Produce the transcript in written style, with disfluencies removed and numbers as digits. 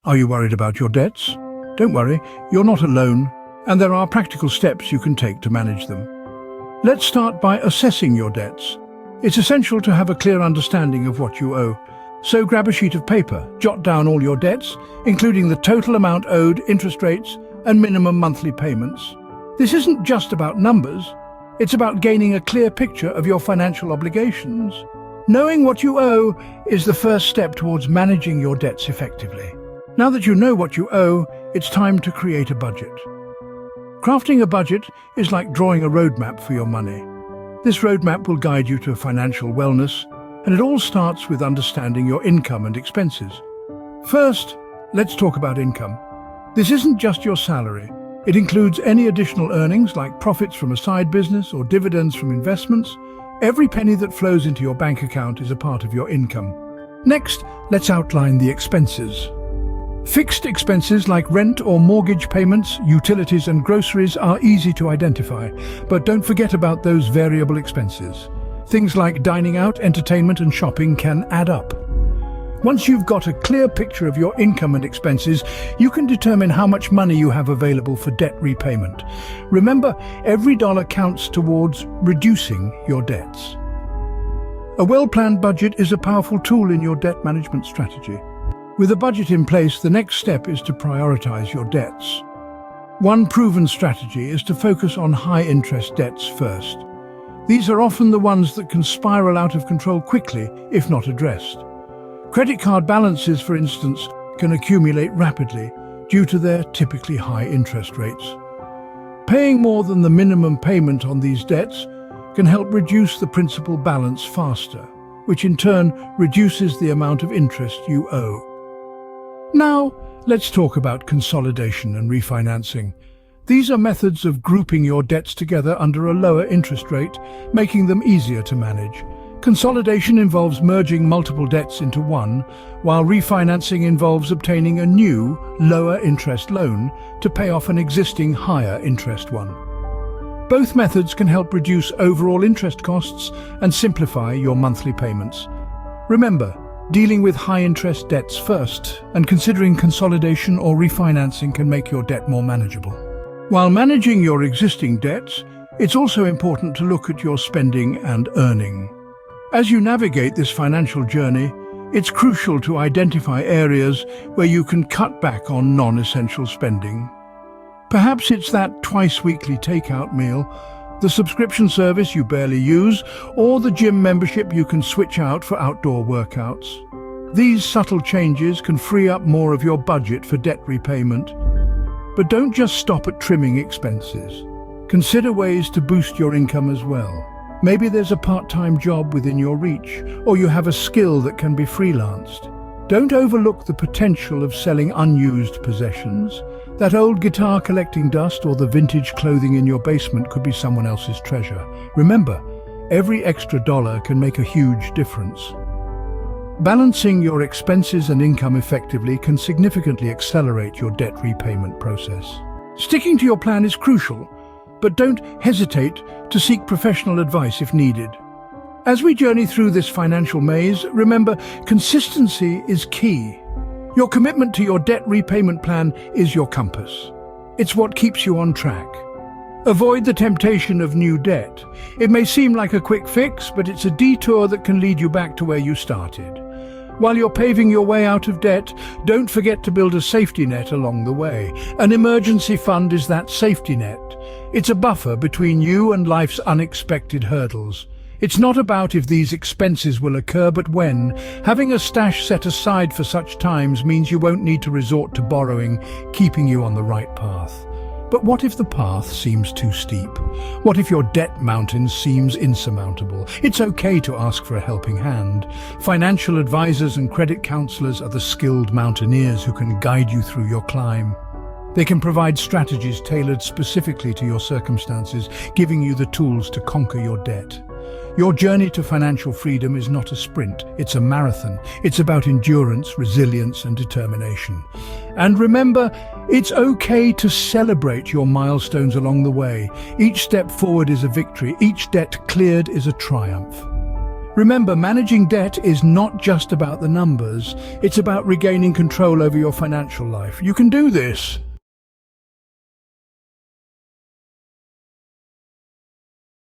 Are you worried about your debts? Don't worry, you're not alone, and there are practical steps you can take to manage them. Let's start by assessing your debts. It's essential to have a clear understanding of what you owe. So grab a sheet of paper, jot down all your debts, including the total amount owed, interest rates, and minimum monthly payments. This isn't just about numbers, it's about gaining a clear picture of your financial obligations. Knowing what you owe is the first step towards managing your debts effectively. Now that you know what you owe, it's time to create a budget. Crafting a budget is like drawing a roadmap for your money. This roadmap will guide you to financial wellness, and it all starts with understanding your income and expenses. First, let's talk about income. This isn't just your salary. It includes any additional earnings like profits from a side business or dividends from investments. Every penny that flows into your bank account is a part of your income. Next, let's outline the expenses. Fixed expenses like rent or mortgage payments, utilities and groceries are easy to identify, but don't forget about those variable expenses. Things like dining out, entertainment and shopping can add up. Once you've got a clear picture of your income and expenses, you can determine how much money you have available for debt repayment. Remember, every dollar counts towards reducing your debts. A well-planned budget is a powerful tool in your debt management strategy. With a budget in place, the next step is to prioritize your debts. One proven strategy is to focus on high-interest debts first. These are often the ones that can spiral out of control quickly if not addressed. Credit card balances, for instance, can accumulate rapidly due to their typically high interest rates. Paying more than the minimum payment on these debts can help reduce the principal balance faster, which in turn reduces the amount of interest you owe. Now, let's talk about consolidation and refinancing. These are methods of grouping your debts together under a lower interest rate, making them easier to manage. Consolidation involves merging multiple debts into one, while refinancing involves obtaining a new, lower interest loan to pay off an existing higher interest one. Both methods can help reduce overall interest costs and simplify your monthly payments. Remember, dealing with high-interest debts first, and considering consolidation or refinancing can make your debt more manageable. While managing your existing debts, it's also important to look at your spending and earning. As you navigate this financial journey, it's crucial to identify areas where you can cut back on non-essential spending. Perhaps it's that twice-weekly takeout meal, the subscription service you barely use, or the gym membership you can switch out for outdoor workouts. These subtle changes can free up more of your budget for debt repayment. But don't just stop at trimming expenses. Consider ways to boost your income as well. Maybe there's a part-time job within your reach, or you have a skill that can be freelanced. Don't overlook the potential of selling unused possessions. That old guitar collecting dust or the vintage clothing in your basement could be someone else's treasure. Remember, every extra dollar can make a huge difference. Balancing your expenses and income effectively can significantly accelerate your debt repayment process. Sticking to your plan is crucial, but don't hesitate to seek professional advice if needed. As we journey through this financial maze, remember, consistency is key. Your commitment to your debt repayment plan is your compass. It's what keeps you on track. Avoid the temptation of new debt. It may seem like a quick fix, but it's a detour that can lead you back to where you started. While you're paving your way out of debt, don't forget to build a safety net along the way. An emergency fund is that safety net. It's a buffer between you and life's unexpected hurdles. It's not about if these expenses will occur, but when. Having a stash set aside for such times means you won't need to resort to borrowing, keeping you on the right path. But what if the path seems too steep? What if your debt mountain seems insurmountable? It's okay to ask for a helping hand. Financial advisors and credit counselors are the skilled mountaineers who can guide you through your climb. They can provide strategies tailored specifically to your circumstances, giving you the tools to conquer your debt. Your journey to financial freedom is not a sprint, it's a marathon. It's about endurance, resilience, and determination. And remember, it's okay to celebrate your milestones along the way. Each step forward is a victory, each debt cleared is a triumph. Remember, managing debt is not just about the numbers. It's about regaining control over your financial life. You can do this.